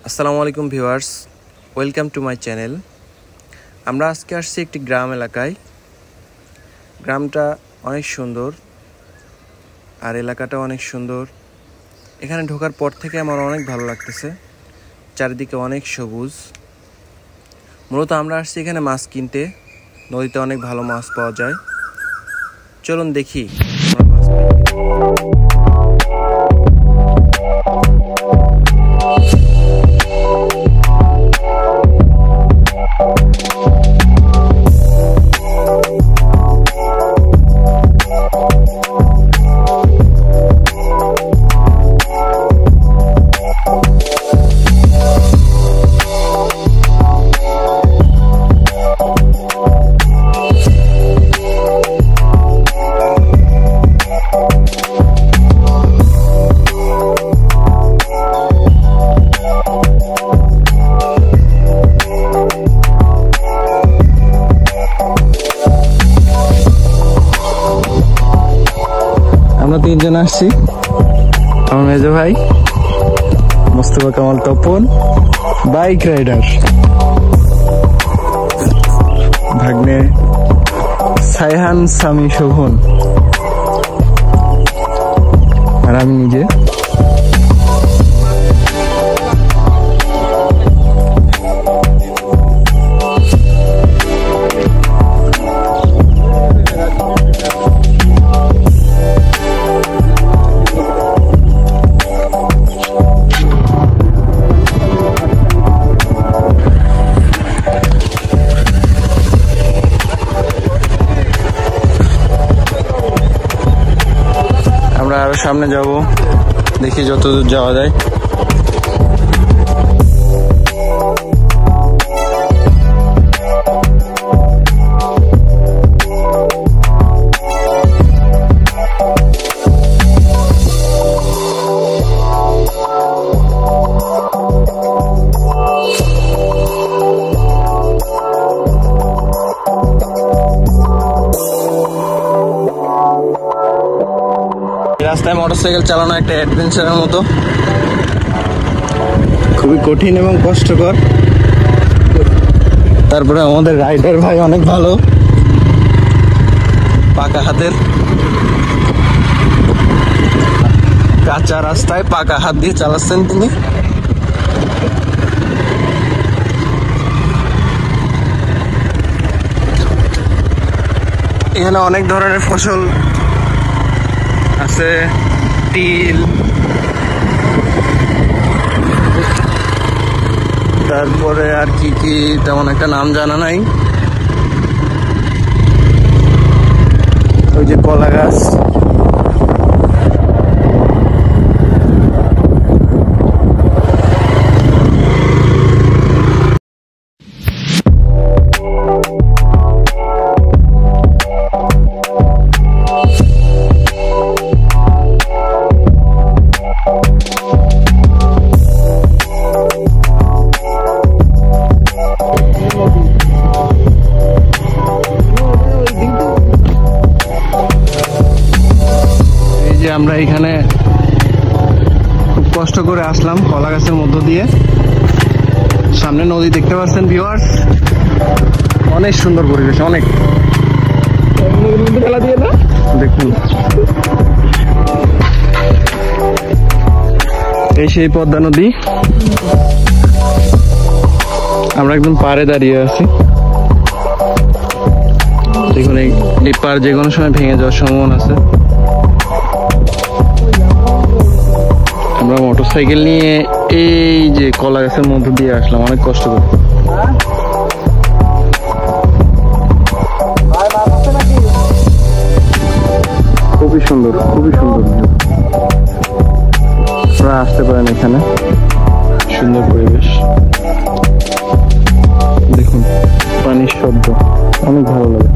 আসসালামু আলাইকুম viewers, welcome to my channel. আমরা আজকে আসছি একটি গ্রাম এলাকায়। গ্রামটা অনেক সুন্দর আর এলাকাটা অনেক সুন্দর। এখানে ঢোকার পর থেকে আমার অনেক ভালো লাগতেছে। চারিদিকে অনেক সবুজ। মূলত আমরা আসছি এখানে মাছ কিনতে। নদীতে অনেক ভালো মাছ পাওয়া যায়। চলুন দেখি আমরা তিনজন আসছি। আমার মেজো ভাই মোস্তফা কামাল তপন, বাইক রাইডার, ভাগ্নে সাইহান সামি শোভন, আর আমি নিজে। আমরা আরো সামনে যাব, দেখি যতদূর যাওয়া যায়। রাস্তায় মোটরসাইকেল চালানো একটা অ্যাডভেঞ্চারের মতো, খুবই কঠিন এবং কষ্টকর। তারপরে আমাদের রাইডার ভাই অনেক ভালো, পাকা হাতের। কাঁচা রাস্তায় পাকা হাত দিয়ে চালাচ্ছেন তিনি। এখানে অনেক ধরনের ফসল আছে, তিল, তারপরে আর কি কি তেমন একটা নাম জানা নাই। ওই যে কলা গাছ। আমরা এখানে খুব কষ্ট করে আসলাম কলা গাছের মধ্য দিয়ে। সামনে নদী দেখতে পাচ্ছেন ভিউয়ার্স, অনেক সুন্দর পরিবেশ। অনেক দেখুন, এই সেই পদ্মা নদী। আমরা একদম পাড়ে দাঁড়িয়ে আছি। দেখুন এই পাড় যে কোনো সময় ভেঙে যাওয়ার সম্ভাবনা আছে। আমরা মোটরসাইকেল নিয়ে এই যে কলা গাছের মধ্য দিয়ে আসলাম, অনেক কষ্ট করে। খুবই সুন্দর, খুবই সুন্দর। আপনারা আসতে পারেন, এখানে সুন্দর পরিবেশ। দেখুন পানির শব্দ, অনেক ভালো লাগে।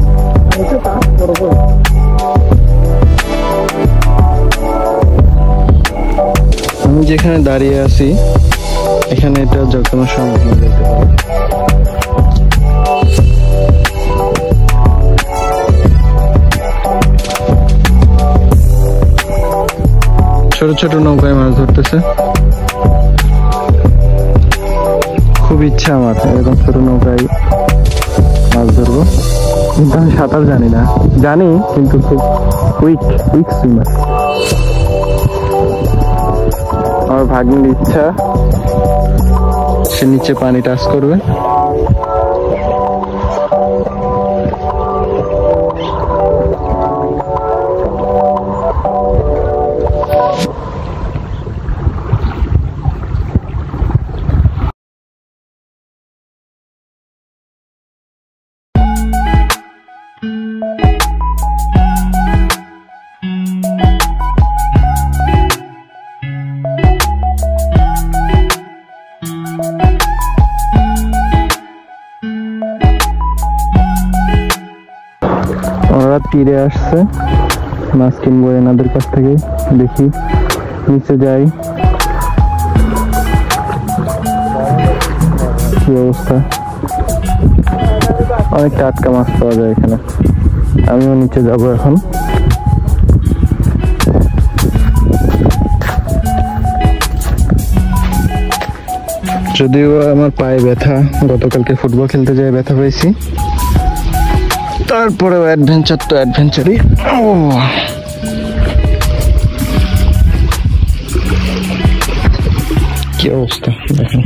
আমি যেখানে দাঁড়িয়ে আছি এখানে এটা যে কোনো সময় যেতে পারে। ছোট ছোট নৌকায় মাছ ধরতেছে। ইচ্ছা আমার এরকম ছোট নৌকায় মাছ ধরবো, কিন্তু আমি সাঁতার জানি না, জানি কিন্তু খুব উইক সুইমার। আমার ভাগ্নির ইচ্ছা সে নিচে পানি টাচ করবে। ওরা তীরে আসছে, মাছ কিনবো এনাদের কাছ থেকে। দেখি নিচে যাই কি অবস্থা। অনেক টাটকা মাছ পাওয়া যায় এখানে। আমিও নিচে যাব এখন। যদিও আমার পায়ে ব্যথা, গতকালকে ফুটবল খেলতে যেয়ে ব্যথা পেয়েছি, তারপরেও অ্যাডভেঞ্চার তো অ্যাডভেঞ্চারই। কি অবস্থা দেখেন।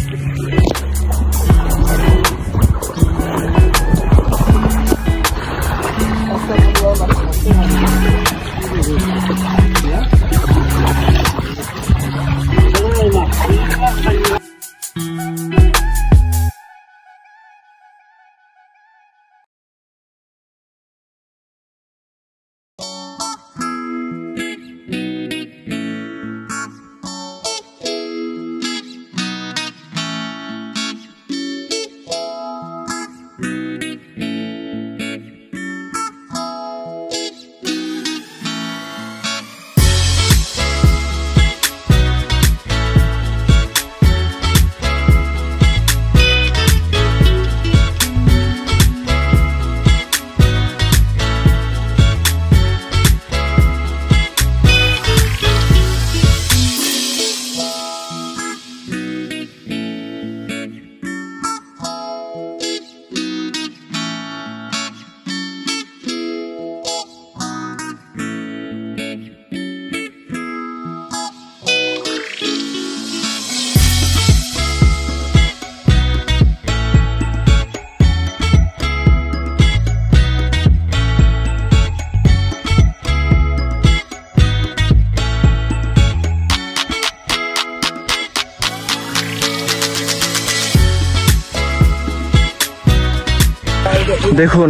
দেখুন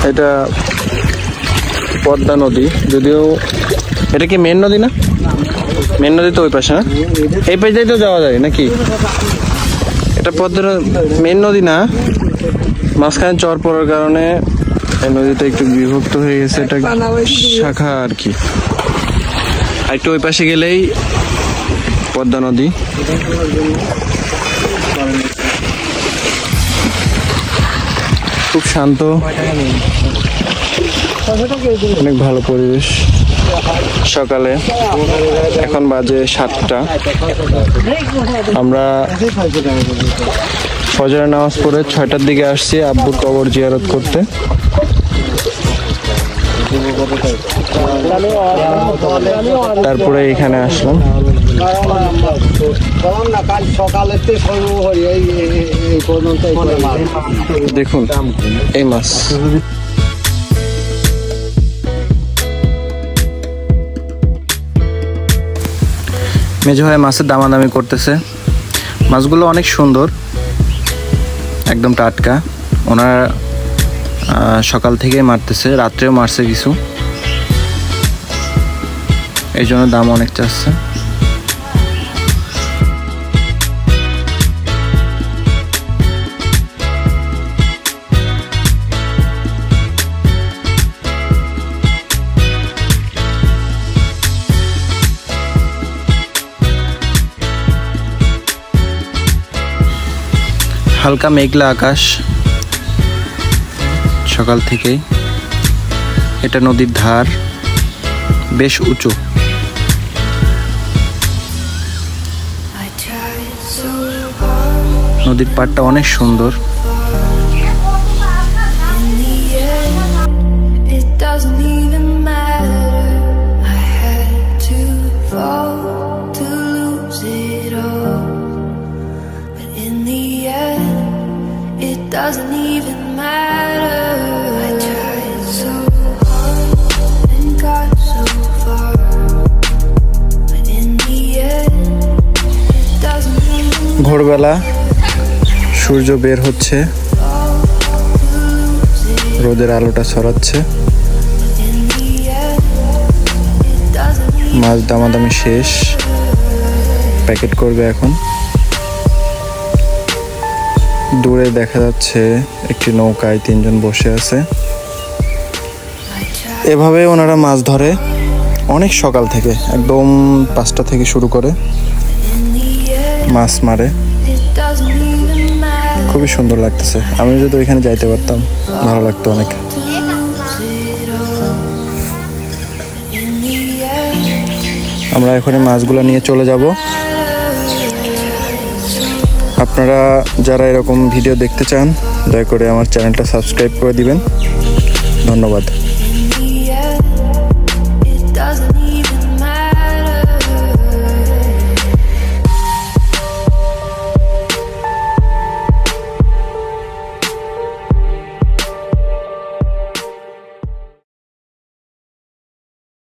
এটা পদ্মা নদী, যদিও এটা কি মেন নদী না? মেন নদী তো ওই পাশে, না এই পাশে তো যাওয়া যায় নাকি? এটা পদ্মা মেন নদী না, মাঝখানে চর পড়ার কারণে এই নদীটা একটু বিভক্ত হয়ে গেছে, এটা শাখা আর কি। আর একটু ওই পাশে গেলেই পদ্মা নদী। খুব শান্ত, অনেক ভালো পরিবেশ। সকালে এখন বাজে 7টা। আমরা ফজরের নামাজ পড়ে 6টার দিকে আসছি আব্বুর কবর জিয়ারত করতে। তারপরে এখানে আসলাম। দেখুন এই মাছ, মেজো ভাই মাছের দামাদামি করতেছে। মাছগুলো অনেক সুন্দর, একদম টাটকা। ওনারা সকাল থেকে মারতেছে, রাত্রেও মারছে কিছু, এই জন্য দাম অনেক চাচ্ছে। হালকা মেঘলা আকাশ সকাল থেকেই। এটা নদীর ধার, বেশ উঁচু। নদীর পাড়টা অনেক সুন্দর। Doesn't even matter. I tried so hard and got so far, but in the end, it doesn't even. ভোরবেলা সূর্য বের হচ্ছে, রোদের আলোটা ছড়াচ্ছে। মাছ দামাদামি শেষ, প্যাকেট করবে এখন। দূরে দেখা যাচ্ছে একটি নৌকায় 3 জন বসে আছে। এভাবে ওনারা মাছ ধরে অনেক সকাল থেকে, একদম 5টা থেকে শুরু করে মাছ মারে। খুবই সুন্দর লাগতেছে। আমি যদি ওইখানে যাইতে পারতাম ভালো লাগতো অনেক। আমরা এখন মাছগুলো নিয়ে চলে যাব। আপনারা যারা এরকম ভিডিও দেখতে চান দয়া করে আমার চ্যানেলটা সাবস্ক্রাইব করে দিবেন। ধন্যবাদ।